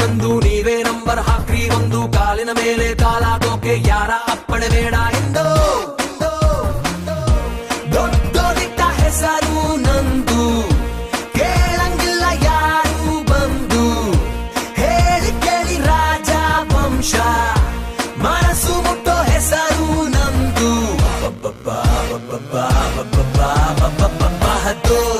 ಎಂದು ನೀವೇ ನಂಬರ್ ಹಾಕ್ರಿ ಒಂದು ಕಾಲಿನ ಮೇಲೆ ಕಾಲಾಗೋಕೆ ಯಾರ ಅಪ್ಪಣೆ ಬೇಡ ಎಂದು ದೊಡ್ಡೋರಿಟ್ಟ ಹೆಸರು ನಂದು ಕೇಳಂಗಿಲ್ಲ ಯಾರು ಬಂದು ಹೇಳಿ ಕೇಳಿ ರಾಜ ವಂಶ ಮನಸ್ಸು ಮುಟ್ಟೋ ಹೆಸರು ನಂದು ಬಹದ್ದೂರ್